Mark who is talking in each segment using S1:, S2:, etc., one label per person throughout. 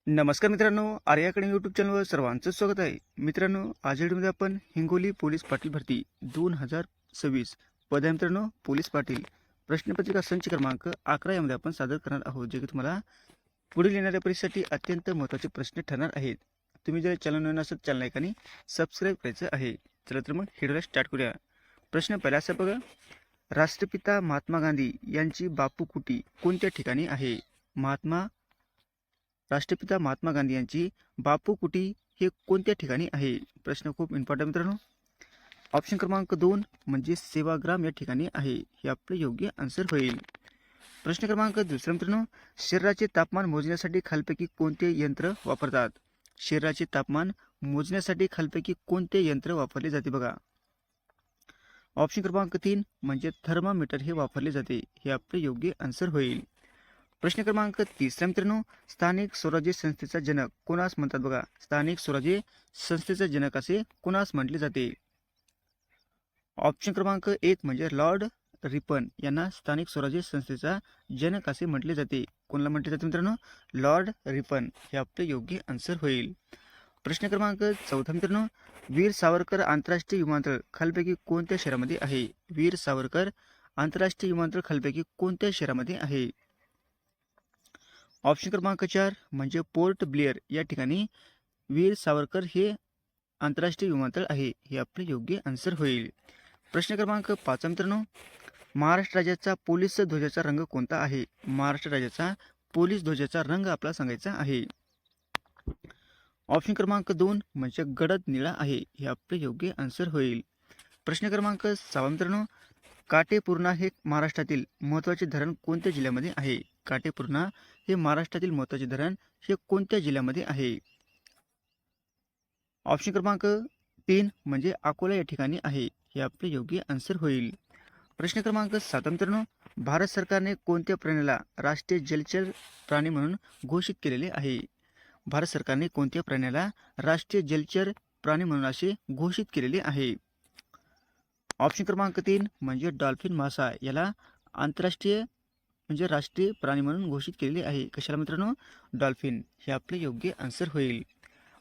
S1: नमस्कार मित्रांनो, Arya academy YouTube चॅनलवर सर्वांचं स्वागत आहे. मित्रांनो, आज व्हिडिओमध्ये आपण हिंगोली पोलीस पाटील भरती 2026 पद आहे मित्रांनो, पोलीस पाटील प्रश्नपत्रिका संच क्रमांक 11 यामध्ये आपण सादर करणार आहोत, जे की तुम्हाला पुढील येणाऱ्या परीक्षेसाठी अत्यंत महत्त्वाचे प्रश्न ठरणार आहेत. तुम्ही जर चॅनल नवीन असेल चॅनल ऐकानी सबस्क्राईब करायचं आहे. चला तर मग व्हिडिओला स्टार्ट करूया. प्रश्न पहिला असा बघा, राष्ट्रपिता महात्मा गांधी यांची बापू कुटी कोणत्या ठिकाणी आहे? राष्ट्रपिता महात्मा गांधी यांची बापू कुटी हे कोणत्या ठिकाणी आहे? प्रश्न खूप इम्पॉर्टंट मित्रांनो. ऑप्शन क्रमांक 2 म्हणजे सेवाग्राम या ठिकाणी आहे. हे आपलं योग्य आन्सर होईल. प्रश्न क्रमांक 2 मित्रांनो, शरीराचे तापमान मोजण्यासाठी खालपैकी कोणते यंत्र वापरतात? शरीराचे तापमान मोजण्यासाठी खालपैकी कोणते यंत्र वापरले जाते बघा. ऑप्शन क्रमांक 3 म्हणजे थर्मामीटर हे वापरले जाते. हे आपले योग्य आन्सर होईल. प्रश्न क्रमांक 3 मित्रांनो, स्थानिक स्वराज्य संस्थेचा जनक कोणास म्हणतात बघा. स्थानिक स्वराज्य संस्थेचा जनक असे कोणास म्हटले जाते? ऑप्शन क्रमांक 1 म्हणजे लॉर्ड रिपन यांना स्थानिक स्वराज्य संस्थेचा जनक असे म्हटले जाते. कोणाला म्हटले जाते मित्रांनो? Lord Ripon. हे आपले योग्य आन्सर होईल. प्रश्न क्रमांक 4 मित्रांनो, वीर सावरकर आंतरराष्ट्रीय विमानतळ खालपैकी कोणत्या शहरामध्ये आहे? वीर सावरकर आंतरराष्ट्रीय विमानतळ खालपैकी कोणत्या शहरामध्ये आहे? ऑप्शन क्रमांक 4 म्हणजे पोर्ट ब्लेअर या ठिकाणी वीर सावरकर हे आंतरराष्ट्रीय विमानतळ आहे. हे आपले योग्य आन्सर होईल. प्रश्न क्रमांक 5 मित्रांनो, महाराष्ट्र राज्याचा पोलीस ध्वजाचा रंग कोणता आहे? महाराष्ट्र राज्याचा पोलीस ध्वजाचा रंग आपला सांगायचा आहे. ऑप्शन क्रमांक 2 म्हणजे गडद निळा आहे. हे आपले योग्य आन्सर होईल. प्रश्न क्रमांक 6 मित्रांनो, काटेपूर्णा हे महाराष्ट्रातील महत्त्वाचे धरण कोणत्या जिल्ह्यामध्ये आहे? काटेपूर्णा हे महाराष्ट्रातील महत्त्वाचे धरण हे कोणत्या जिल्ह्यामध्ये आहे? ऑप्शन क्रमांक 3 म्हणजे अकोला या ठिकाणी आहे. हे आपले योग्य आन्सर होईल. प्रश्न क्रमांक 7 मित्रांनो, भारत सरकारने कोणत्या प्राण्याला राष्ट्रीय जलचर प्राणी म्हणून घोषित केलेले आहे? भारत सरकारने कोणत्या प्राण्याला राष्ट्रीय जलचर प्राणी म्हणून असे घोषित केलेले आहे? ऑप्शन क्रमांक 3 म्हणजे डॉल्फिन मासा याला आंतरराष्ट्रीय म्हणजे राष्ट्रीय प्राणी म्हणून घोषित केलेले आहे. कशाला मित्रांनो? डॉल्फिन. हे आपले योग्य आन्सर होईल.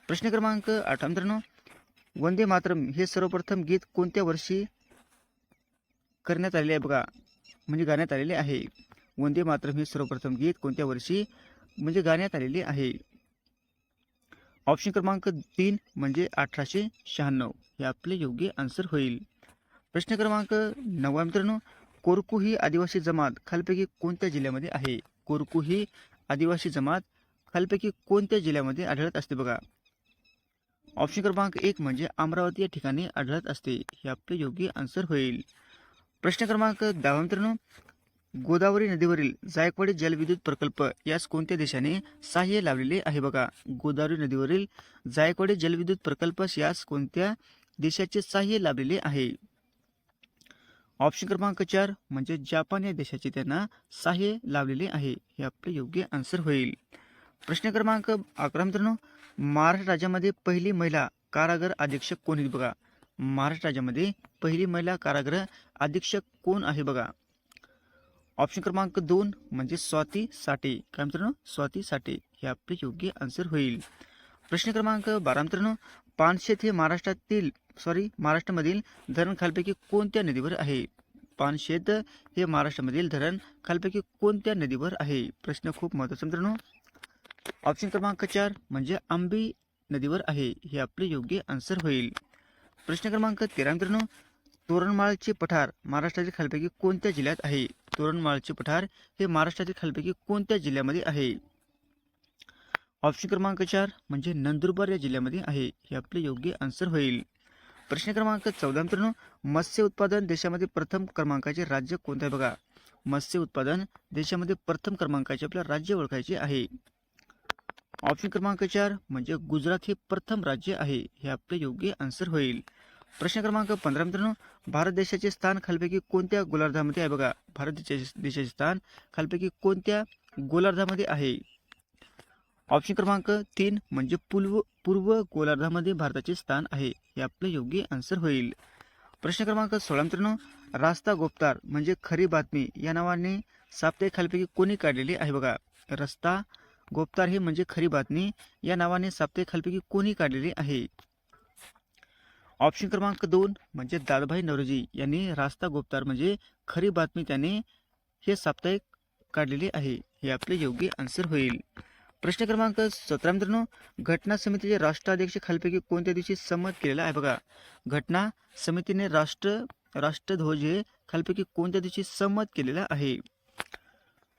S1: प्रश्न क्रमांक 8 मित्रांनो, वंदे मातरम हे सर्वप्रथम गीत कोणत्या वर्षी करण्यात आलेले आहे बघा, म्हणजे गाण्यात आलेले आहे? वंदे मातरम हे सर्वप्रथम गीत कोणत्या वर्षी म्हणजे गाण्यात आलेले आहे? ऑप्शन क्रमांक 3 म्हणजे 1896. हे आपले योग्य आन्सर होईल. प्रश्न क्रमांक 9 मित्रांनो, कोरकू ही आदिवासी जमात खालपैकी कोणत्या जिल्ह्यामध्ये आहे? कोरकू ही आदिवासी जमात खालपैकी कोणत्या जिल्ह्यामध्ये आढळत असते बघा. ऑप्शन क्रमांक 1 म्हणजे अमरावती या ठिकाणी आढळत असते. हे आपले योग्य आन्सर होईल. प्रश्न क्रमांक 10 मित्रांनो, गोदावरी नदीवरील जायकवाडी जलविद्युत प्रकल्प यास कोणत्या देशाने सहाय्य लावलेले आहे बघा. गोदावरी नदीवरील जायकवाडी जलविद्युत प्रकल्प यास कोणत्या देशाचे सहाय्य लाभलेले आहे? ऑप्शन क्रमांक 4 म्हणजे जपान या देशाचे त्यांना सहाय्य लावलेले आहे. हे आपले योग्य आन्सर होईल. प्रश्न क्रमांक 11 मित्रांनो, महाराष्ट्र राज्यामध्ये पहिली महिला कारागृह अधीक्षक कोण आहे बघा. महाराष्ट्र राज्यामध्ये पहिली महिला कारागृह अधीक्षक कोण आहे बघा. ऑप्शन क्रमांक 2 म्हणजे स्वाती साठे. काय मित्रांनो? स्वाती साठे. हे आपले योग्य आन्सर होईल. प्रश्न क्रमांक 12 मित्रांनो, पानशेत हे महाराष्ट्रामधील धरण खालपैकी कोणत्या नदीवर आहे? पानशेत हे महाराष्ट्रामधील धरण खालपैकी कोणत्या नदीवर आहे? प्रश्न खूप महत्त्वाचा मित्रांनो. ऑप्शन क्रमांक 4 म्हणजे आंबी नदीवर आहे. हे आपले योग्य आन्सर होईल. प्रश्न क्रमांक 13 मित्रांनो, तोरणमाळचे पठार महाराष्ट्रातील खालपैकी कोणत्या जिल्ह्यात आहे? तोरणमाळचे पठार हे महाराष्ट्रातील खालपैकी कोणत्या जिल्ह्यामध्ये आहे? ऑप्शन क्रमांक 4 म्हणजे नंदुरबार या जिल्ह्यामध्ये आहे. हे आपले योग्य आन्सर होईल. प्रश्न क्रमांक 14 मित्रांनो, मत्स्य उत्पादन देशामध्ये प्रथम क्रमांकाचे राज्य कोणते आहे बघा. मत्स्य उत्पादन देशामध्ये प्रथम क्रमांकाचे आपल्याला राज्य ओळखायचे आहे. ऑप्शन क्रमांक 4 म्हणजे गुजरात हे प्रथम राज्य आहे. हे आपले योग्य आन्सर होईल. प्रश्न क्रमांक 15 मित्रांनो, भारत देशाचे स्थान खालपैकी कोणत्या गोलार्धामध्ये आहे बघा. भारत देशाचे स्थान खालपैकी कोणत्या गोलार्धामध्ये आहे? ऑप्शन क्रमांक 3 म्हणजे पूर्व गोलार्धामध्ये भारताचे स्थान आहे. हे आपले योग्य आन्सर होईल. प्रश्न क्रमांक 16 मित्रांनो, रास्ता गोपतार म्हणजे खरी बातमी या नावाने साप्ताहिक खालपैकी कोणी काढलेले आहे बघा. रस्ता गोपतार हे म्हणजे खरी बातमी या नावाने साप्ताहिक खालीलपैकी कोणी काढलेले आहे? ऑप्शन क्रमांक 2 म्हणजे दादाभाई नौरोजी यांनी रास्ता गोपतार म्हणजे खरी बातमी त्याने हे साप्ताहिक काढलेले आहे. हे आपले योग्य आन्सर होईल. प्रश्न क्रमांक 17 मित्रांनो, घटना समितीचे राष्ट्राध्यक्ष खालीलपैकी कोणत्या दिवशी संमत केलेला आहे? बघा, घटना समितीने राष्ट्रध्वज हे खालीलपैकी कोणत्या दिवशी संमत केलेला आहे?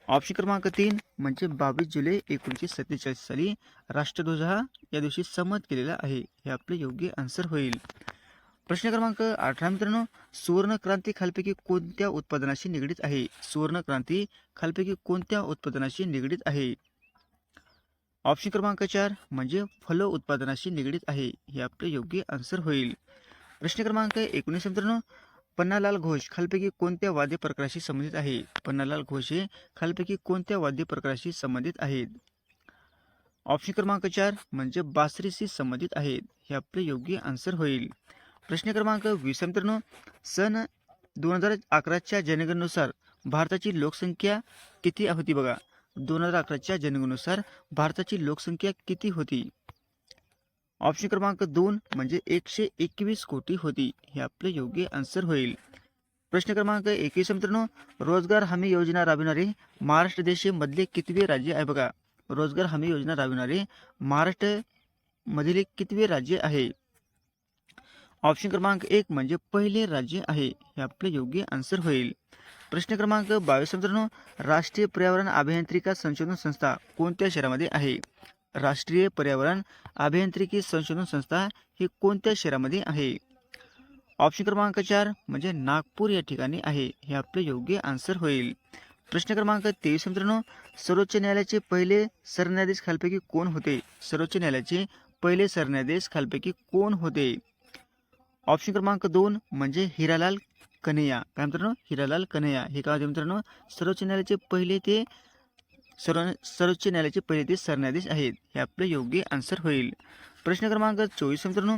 S1: ऑप्शन क्रमांक 3 म्हणजे 22 जुलै 1947 साली राष्ट्रध्वज हा या दिवशी संमत केलेला आहे. हे आपले योग्य आन्सर होईल. प्रश्न क्रमांक 18 मित्रांनो, सुवर्ण क्रांती खालीलपैकी कोणत्या उत्पादनाशी निगडीत आहे? सुवर्ण क्रांती खालीलपैकी कोणत्या उत्पादनाशी निगडीत आहे? ऑप्शन क्रमांक 4 म्हणजे फल उत्पादनाशी निगडीत आहे. हे आपले योग्य आन्सर होईल. प्रश्न क्रमांक 19 मित्रांनो, पन्नालाल घोष खालीलपैकी कोणत्या वाद्य प्रकाराशी संबंधित आहे? पन्नालाल घोष हे खालीलपैकी कोणत्या वाद्य प्रकाराशी संबंधित आहेत? ऑप्शन क्रमांक 4 म्हणजे बासरीशी संबंधित आहेत. हे आपले योग्य आन्सर होईल. प्रश्न क्रमांक 20 मित्रांनो, सन 2011च्या जनगणनेनुसार भारताची लोकसंख्या किती होती? बघा, 2011च्या जनगणनेनुसार भारताची लोकसंख्या किती होती? ऑप्शन क्रमांक 2 म्हणजे 121 कोटी होती. हे आपले योग्य आन्सर होईल. प्रश्न क्रमांक 21 मित्रांनो, रोजगार हमी योजना राबविणारे महाराष्ट्र देशामधले कितवे राज्य आहे? बघा, रोजगार हमी योजना राबविणारे महाराष्ट्र मधील कितवे राज्य आहे? ऑप्शन क्रमांक 1 म्हणजे पहिले राज्य आहे. हे आपले योग्य आन्सर होईल. प्रश्न क्रमांक 22 मित्रांनो, राष्ट्रीय पर्यावरण अभियांत्रिकी संशोधन संस्था कोणत्या शहरामध्ये आहे? राष्ट्रीय पर्यावरण अभियांत्रिकी संशोधन संस्था ही कोणत्या शहरामध्ये आहे? ऑप्शन क्रमांक 4 म्हणजे नागपूर या ठिकाणी आहे. हे आपले योग्य आन्सर होईल. प्रश्न क्रमांक 23 मित्रांनो, सर्वोच्च न्यायालयाचे पहिले सरन्यायाधीश खालीलपैकी कोण होते? सर्वोच्च न्यायालयाचे पहिले सरन्यायाधीश खालीलपैकी कोण होते? ऑप्शन क्रमांक 2 म्हणजे हिरालाल कन्हैया. काय मित्रांनो? हिरालाल कन्हैया हे काय होते मित्रांनो? सर्वोच्च न्यायालयाचे पहिले ते सरन्यायाधीश आहेत. हे आपले योग्य आन्सर होईल. प्रश्न क्रमांक 24 मित्रांनो,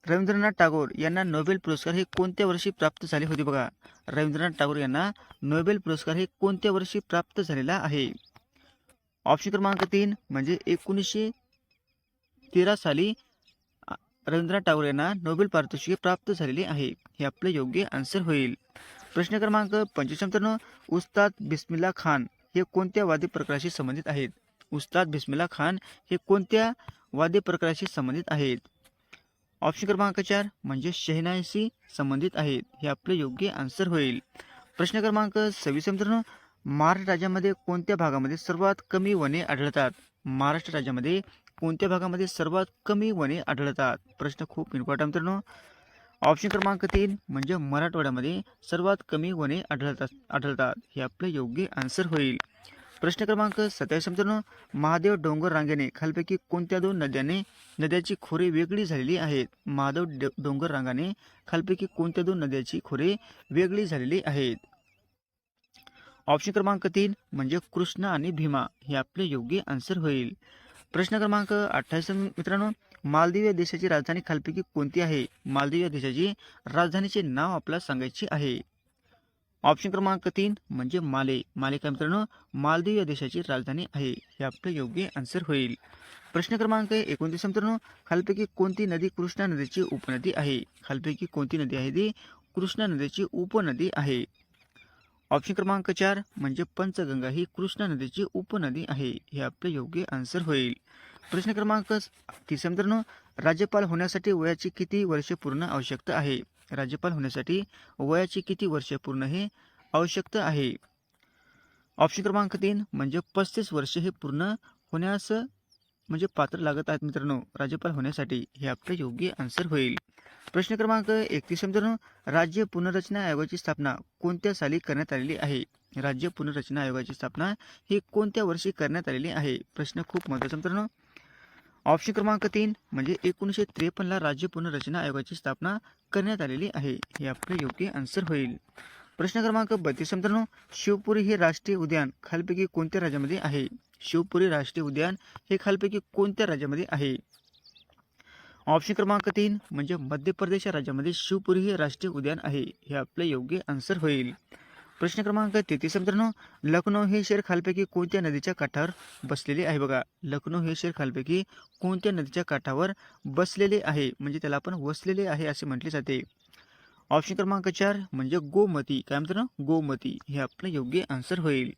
S1: रवींद्रनाथ टागोर यांना नोबेल पुरस्कार हे कोणत्या वर्षी प्राप्त झाले होते? बघा, रवींद्रनाथ टागोर यांना नोबेल पुरस्कार हे कोणत्या वर्षी प्राप्त झालेला आहे? ऑप्शन क्रमांक 3 म्हणजे 1913 साली रवींद्रनाथ टागोर यांना नोबेल पारितोषिक प्राप्त झालेले आहे. हे आपले योग्य आन्सर होईल. प्रश्न क्रमांक 25 मित्रांनो, उस्ताद बिस्मिल्ला खान हे कोणत्या वाद्य प्रकाराशी संबंधित आहेत? उस्ताद बिस्मिल्ला खान हे कोणत्या वाद्य प्रकाराशी संबंधित आहेत? ऑप्शन क्रमांक 4 म्हणजे शहनाईशी संबंधित आहेत. हे आपले योग्य आन्सर होईल. प्रश्न क्रमांक 26 मित्रांनो, महाराष्ट्र राज्यामध्ये कोणत्या भागामध्ये सर्वात कमी वने आढळतात? महाराष्ट्र राज्यामध्ये कोणत्या भागामध्ये सर्वात कमी वने आढळतात? प्रश्न खूप इम्पॉर्टंट मित्रांनो. ऑप्शन क्रमांक 3 म्हणजे मराठवाड्यामध्ये सर्वात कमी वने आढळतात. हे आपले योग्य आन्सर होईल. प्रश्न क्रमांक 27 मित्रांनो, महादेव डोंगर रांगेने खालीलपैकी कोणत्या दोन नद्याची खोरे वेगळी झालेली आहेत? महादेव डोंगर रांगाने खालीलपैकी कोणत्या दोन नद्याची खोरे वेगळी झालेली आहेत? ऑप्शन क्रमांक 3 म्हणजे कृष्णा आणि भीमा. हे आपले योग्य आन्सर होईल. प्रश्न क्रमांक 28 मित्रांनो, मालदीव या देशाची राजधानी खालीलपैकी कोणती आहे? मालदीव या देशाची राजधानीचे नाव आपल्याला सांगायचे आहे. ऑप्शन क्रमांक 3 म्हणजे माले. काय मित्रांनो? मालदीव या देशाची राजधानी आहे. हे आपले योग्य आन्सर होईल. प्रश्न क्रमांक 29 मित्रांनो, खालीलपैकी कोणती नदी कृष्णा नदीची उपनदी आहे? खालीलपैकी कोणती नदी आहे ती कृष्णा नदीची उपनदी आहे? ऑप्शन क्रमांक 4 म्हणजे पंचगंगा ही कृष्णा नदीची उपनदी आहे. हे आपले योग्य आन्सर होईल. प्रश्न क्रमांक 30 मित्रांनो, राज्यपाल होण्यासाठी वयाची किती वर्षे पूर्ण आवश्यकता आहे? राज्यपाल होण्यासाठी वयाची किती वर्षे पूर्ण हे आवश्यकता आहे? ऑप्शन क्रमांक 3 म्हणजे 35 वर्षे हे पूर्ण होण्यास म्हणजे पात्र लागत आहेत मित्रांनो राज्यपाल होण्यासाठी. हे आपले योग्य आन्सर होईल. प्रश्न क्रमांक 31 मित्रांनो, राज्य पुनर्रचना आयोगाची स्थापना कोणत्या साली करण्यात आलेली आहे? राज्य पुनर्रचना आयोगाची स्थापना ही कोणत्या वर्षी करण्यात आलेली आहे? प्रश्न खूप महत्त्वाचा मित्रांनो. ऑप्शन क्रमांक 3 म्हणजे 1953 ला राज्य पुनर्रचना आयोगाची स्थापना करण्यात आलेली आहे. हे आपले योग्य आन्सर होईल. प्रश्न क्रमांक 32 मित्रांनो, शिवपुरी हे राष्ट्रीय उद्यान खालीलपैकी कोणत्या राज्यामध्ये आहे? शिवपुरी राष्ट्रीय उद्यान हे खालीलपैकी कोणत्या राज्यामध्ये आहे? ऑप्शन क्रमांक 3 म्हणजे मध्य प्रदेश या राज्यामध्ये शिवपुरी हे राष्ट्रीय उद्यान आहे. हे आपले योग्य आन्सर होईल. प्रश्न क्रमांक 33 मित्रांनो, लखनौ हे शहर खालपैकी कोणत्या नदीच्या काठावर बसलेले आहे? बघा, लखनौ हे शहर खालपैकी कोणत्या नदीच्या काठावर बसलेले आहे, म्हणजे त्याला आपण वसलेले आहे असे म्हटले जाते. ऑप्शन क्रमांक 4 म्हणजे गोमती. काय मित्रांनो? गोमती हे आपलं योग्य आन्सर होईल.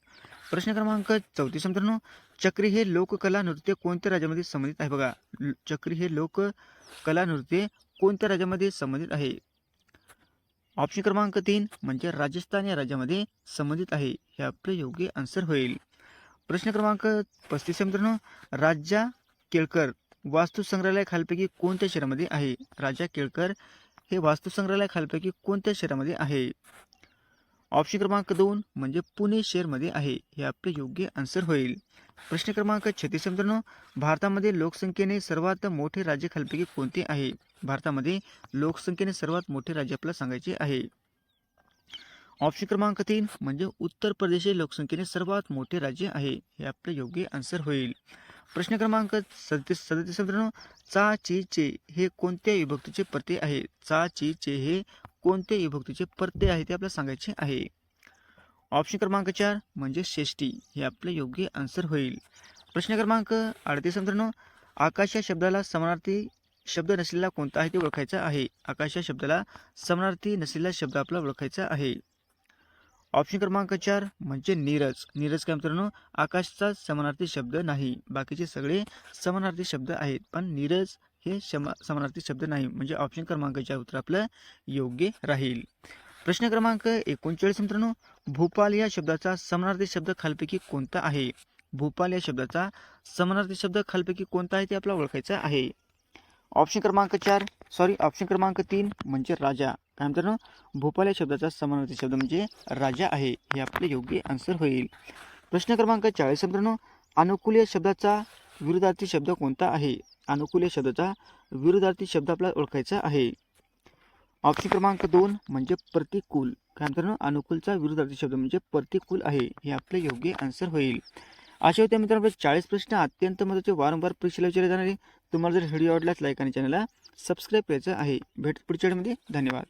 S1: प्रश्न क्रमांक 34 मित्रांनो, चक्री हे लोककला नृत्य कोणत्या राज्यामध्ये संबंधित आहे? बघा, चक्री हे लोककला नृत्य कोणत्या राज्यामध्ये संबंधित आहे? ऑप्शन क्रमांक 3 म्हणजे राजस्थान या राज्यामध्ये संबंधित आहे. हे आपलं योग्य आन्सर होईल. प्रश्न क्रमांक 35 मित्रांनो, राजा केळकर वास्तू संग्रहालय खालपैकी कोणत्या शहरामध्ये आहे? राजा केळकर हे वास्तू संग्रहालय खालपैकी कोणत्या शहरामध्ये आहे? ऑप्शन क्रमांक 2 म्हणजे पुणे शहरमध्ये आहे. हे आपले योग्य आन्सर होईल. प्रश्न क्रमांक 36 मित्रांनो, भारतामध्ये लोकसंख्येने सर्वात मोठे राज्य खालपैकी कोणते आहे? भारतामध्ये लोकसंख्येने सर्वात मोठे राज्य आपल्याला सांगायचे आहे. ऑप्शन क्रमांक 3 म्हणजे उत्तर प्रदेश हे लोकसंख्येने सर्वात मोठे राज्य आहे. हे आपले योग्य आन्सर होईल. प्रश्न क्रमांक 37 मित्रांनो, चा ची चे हे कोणत्या विभक्तीचे प्रत्यय आहे? चा ची चे हे कोणत्या विभक्तीचे प्रत्यय आहे ते आपल्याला सांगायचे आहे. ऑप्शन क्रमांक 4 म्हणजे षष्ठी. हे आपले योग्य आन्सर होईल. प्रश्न क्रमांक 38 मित्रांनो, आकाश या शब्दाला समानार्थी शब्द नसलेला कोणता आहे ते ओळखायचा आहे. आकाश या शब्दाला समानार्थी नसलेला शब्द आपल्याला ओळखायचा आहे. ऑप्शन क्रमांक 4 म्हणजे नीरज. नीरज काय मित्रांनो? आकाशचा समानार्थी शब्द नाही. बाकीचे सगळे समानार्थी शब्द आहेत, पण नीरज हे समानार्थी शब्द नाही, म्हणजे ऑप्शन क्रमांक 4 उत्तर आपलं योग्य राहील. प्रश्न क्रमांक 39 मित्रांनो, भोपाल या शब्दाचा समानार्थी शब्द खालपैकी कोणता आहे? भोपाल या शब्दाचा समानार्थी शब्द खालपैकी कोणता आहे ते आपल्याला ओळखायचं आहे. ऑप्शन क्रमांक 3 म्हणजे राजा. काय मित्रांनो? भोपाल या शब्दाचा समानार्थी शब्द म्हणजे राजा आहे. हे आपले योग्य आन्सर होईल. प्रश्न क्रमांक 40 मित्रांनो, अनुकूल या शब्दाचा विरुद्धार्थी शब्द कोणता आहे? अनुकूल या शब्दाचा विरुद्धार्थी शब्द आपल्याला ओळखायचा आहे. ऑप्शन क्रमांक 2 म्हणजे प्रतिकूल. काय मित्रांनो? अनुकूलचा विरुद्धार्थी शब्द म्हणजे प्रतिकूल आहे. हे आपले योग्य आन्सर होईल. अशा होत्या मित्रांनो 40 प्रश्न अत्यंत महत्त्वाचे वारंवार परीक्षेला विचारले जाणारे. तुम्हाला जर व्हिडिओ आवडल्यास लाईक आणि चॅनलला सबस्क्राईब करायचं आहे. भेट पुढच्या व्हिडिओमध्ये. धन्यवाद.